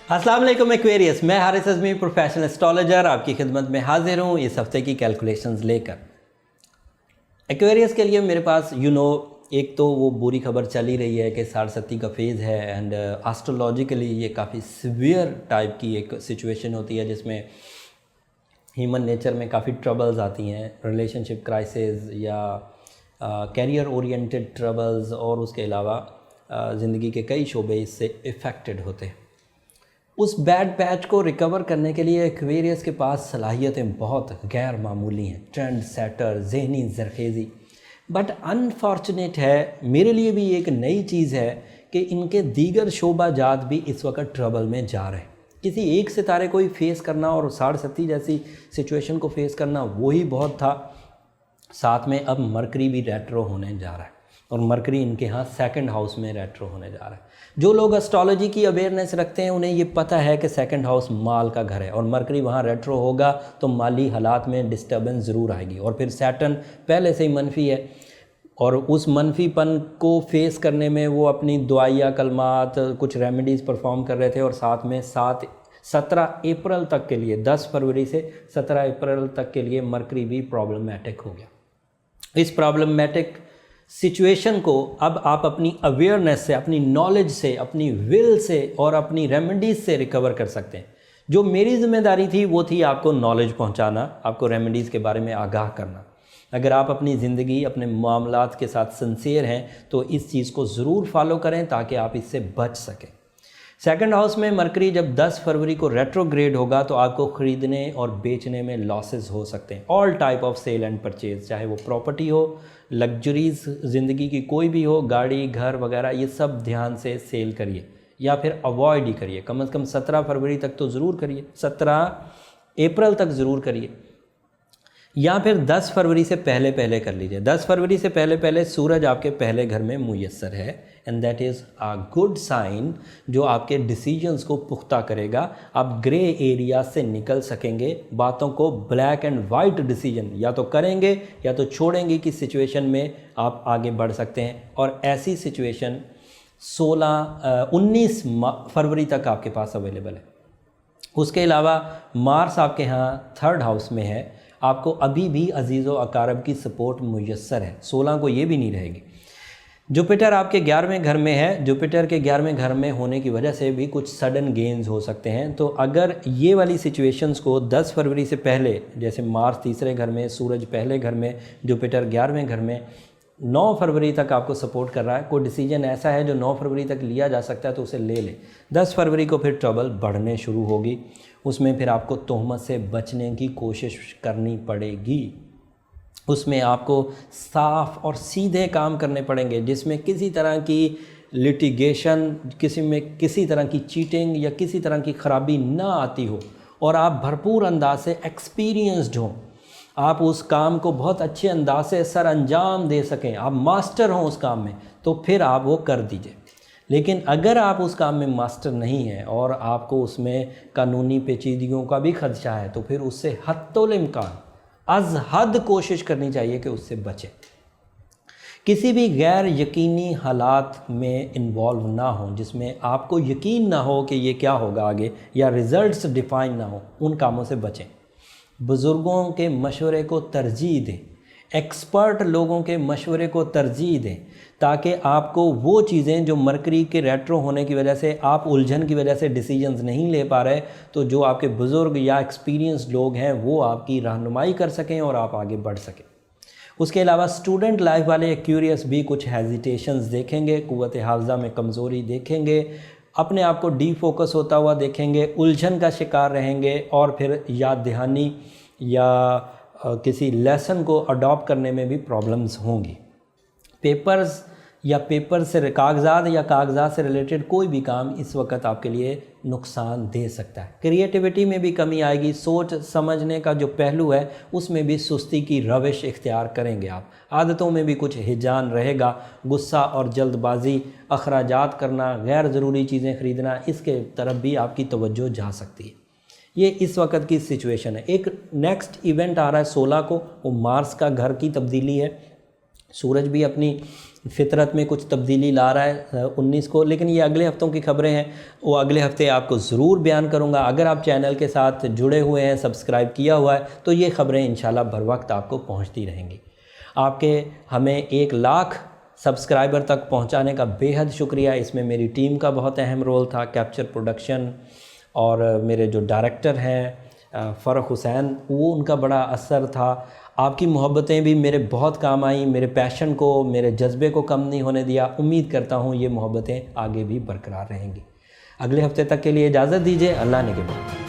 अस्सलाम वालेकुम एक्वेरियस, मैं हारिस अज़मी प्रोफेशनल एस्ट्रोलॉजर आपकी खिदमत में हाजिर हूँ इस हफ्ते की कैलकुलेशंस लेकर। एक्वेरियस के लिए मेरे पास एक तो वो बुरी खबर चल ही रही है कि साढ़सती का फेज़ है एंड एस्ट्रोलॉजिकली ये काफ़ी सीवियर टाइप की एक सिचुएशन होती है जिसमें ह्यूमन नेचर में काफ़ी ट्रबल्स आती हैं, रिलेशनशिप क्राइसिस या कैरियर ओरिएंटेड ट्रबल्स और उसके अलावा ज़िंदगी के कई शोबे इससे इफ़ेक्टेड होते हैं। उस बैड पैच को रिकवर करने के लिए एक्वेरियस के पास सलाहियतें बहुत गैर मामूली हैं, ट्रेंड सेटर, ज़हनी जरखेज़ी। बट अनफॉर्चुनेट है, मेरे लिए भी एक नई चीज़ है कि इनके दीगर शोबा जात भी इस वक्त ट्रबल में जा रहे हैं। किसी एक सितारे को ही फेस करना और साढ़सती जैसी सिचुएशन को फेस करना वही बहुत था, साथ में अब मरकरी भी रेट्रो होने जा रहा है और मरकरी इनके यहाँ सेकंड हाउस में रेट्रो होने जा रहा है। जो लोग एस्ट्रोलॉजी की अवेयरनेस रखते हैं उन्हें ये पता है कि सेकंड हाउस माल का घर है और मरकरी वहाँ रेट्रो होगा तो माली हालात में डिस्टर्बेंस ज़रूर आएगी। और फिर सैटर्न पहले से ही मनफी है और उस मनफीपन को फेस करने में वो अपनी दुआया कलमात कुछ रेमेडीज़ परफॉर्म कर रहे थे और साथ में 17 अप्रैल तक के लिए 10 फरवरी से 17 अप्रैल तक के लिए मरकरी भी प्रॉब्लमेटिक हो गया। इस प्रॉब्लमेटिक सिचुएशन को अब आप अपनी अवेयरनेस से, अपनी नॉलेज से, अपनी विल से और अपनी रेमेडीज़ से रिकवर कर सकते हैं। जो मेरी जिम्मेदारी थी वो थी आपको नॉलेज पहुंचाना, आपको रेमेडीज़ के बारे में आगाह करना। अगर आप अपनी ज़िंदगी, अपने मामलात के साथ सिंसियर हैं तो इस चीज़ को ज़रूर फॉलो करें ताकि आप इससे बच सकें। सेकंड हाउस में मरकरी जब 10 फरवरी को रेट्रोग्रेड होगा तो आपको ख़रीदने और बेचने में लॉसेस हो सकते हैं। All type of sale and purchase, चाहे वो प्रॉपर्टी हो, लग्जरीज ज़िंदगी की कोई भी हो, गाड़ी, घर वगैरह, ये सब ध्यान से सेल करिए या फिर अवॉइड ही करिए। कम से कम 17 फरवरी तक तो ज़रूर करिए, 17 अप्रैल तक ज़रूर करिए या फिर 10 फरवरी से पहले पहले कर लीजिए। 10 फरवरी से पहले पहले सूरज आपके पहले घर में मुयस्सर है and that is a good sign जो आपके डिसीजंस को पुख्ता करेगा। आप ग्रे एरिया से निकल सकेंगे, बातों को ब्लैक एंड वाइट डिसीजन या तो करेंगे या तो छोड़ेंगे कि सिचुएशन में आप आगे बढ़ सकते हैं। और ऐसी सिचुएशन 19 फरवरी तक आपके पास अवेलेबल है। उसके अलावा मार्स आपके यहाँ 3rd हाउस में है, आपको अभी भी अजीज़ व अकारब की सपोर्ट मुयस्सर है। 16 को ये भी नहीं रहेगी। जुपिटर आपके 11वें घर में है, जुपिटर के 11वें घर में होने की वजह से भी कुछ सडन गेन्स हो सकते हैं। तो अगर ये वाली सिचुएशंस को 10 फरवरी से पहले, जैसे मार्स 3रे घर में, सूरज पहले घर में, जुपिटर 11वें घर में, 9 फरवरी तक आपको सपोर्ट कर रहा है, कोई डिसीजन ऐसा है जो 9 फरवरी तक लिया जा सकता है तो उसे ले ले। 10 फरवरी को फिर ट्रबल बढ़ने शुरू होगी, उसमें फिर आपको तोहमत से बचने की कोशिश करनी पड़ेगी। उसमें आपको साफ और सीधे काम करने पड़ेंगे जिसमें किसी तरह की लिटिगेशन, किसी तरह की चीटिंग या किसी तरह की खराबी ना आती हो और आप भरपूर अंदाज से एक्सपीरियंस्ड हों, आप उस काम को बहुत अच्छे अंदाज से सर अंजाम दे सकें, आप मास्टर हों उस काम में, तो फिर आप वो कर दीजिए। लेकिन अगर आप उस काम में मास्टर नहीं हैं और आपको उसमें कानूनी पेचीदगियों का भी खदशा है तो फिर उससे हत्तुल इम्कान अज़ हद कोशिश करनी चाहिए कि उससे बचें। किसी भी गैर यकीनी हालात में इन्वॉल्व ना हो जिसमें आपको यकीन ना हो कि ये क्या होगा आगे या रिज़ल्ट्स डिफाइन ना हो, उन कामों से बचें। बुज़ुर्गों के मशवरे को तरजीह दें, एक्सपर्ट लोगों के मशवरे को तरजीह दें ताकि आपको वो चीज़ें जो मरकरी के रेट्रो होने की वजह से आप उलझन की वजह से डिसीजंस नहीं ले पा रहे, तो जो आपके बुज़ुर्ग या एक्सपीरियंस्ड लोग हैं वो आपकी रहनुमाई कर सकें और आप आगे बढ़ सकें। उसके अलावा स्टूडेंट लाइफ वाले एक्यूरियस भी कुछ हेजिटेशंस देखेंगे, कुव्वत हाफ़ज़ा में कमज़ोरी देखेंगे, अपने आप को डीफोकस होता हुआ देखेंगे, उलझन का शिकार रहेंगे और फिर याद दहानी या किसी लेसन को अडॉप्ट करने में भी प्रॉब्लम्स होंगी। पेपर से कागज़ात से रिलेटेड कोई भी काम इस वक्त आपके लिए नुकसान दे सकता है। क्रिएटिविटी में भी कमी आएगी, सोच समझने का जो पहलू है उसमें भी सुस्ती की रविश इख्तियार करेंगे आप। आदतों में भी कुछ हिजान रहेगा, गुस्सा और जल्दबाजी, अखराजात करना, गैर ज़रूरी चीज़ें ख़रीदना, इसके तरफ भी आपकी तवज्जो जा सकती है। ये इस वक्त की सिचुएशन है। एक नेक्स्ट इवेंट आ रहा है 16 को, वो मार्स का घर की तब्दीली है सूरज भी अपनी फितरत में कुछ तब्दीली ला रहा है 19 को, लेकिन ये अगले हफ्तों की खबरें हैं, वो अगले हफ्ते आपको ज़रूर बयान करूँगा। अगर आप चैनल के साथ जुड़े हुए हैं, सब्सक्राइब किया हुआ है, तो ये खबरें इंशाल्लाह बर वक्त आपको पहुँचती रहेंगी। आपके हमें 1 लाख सब्सक्राइबर तक पहुँचाने का बेहद शुक्रिया। इसमें मेरी टीम का बहुत अहम रोल था, कैप्चर प्रोडक्शन, और मेरे जो डायरेक्टर हैं फ़र्रुख हुसैन, वो उनका बड़ा असर था। आपकी मोहब्बतें भी मेरे बहुत काम आई, मेरे पैशन को, मेरे जज्बे को कम नहीं होने दिया। उम्मीद करता हूँ ये मोहब्बतें आगे भी बरकरार रहेंगी। अगले हफ्ते तक के लिए इजाज़त दीजिए। अल्लाह ने के बाद।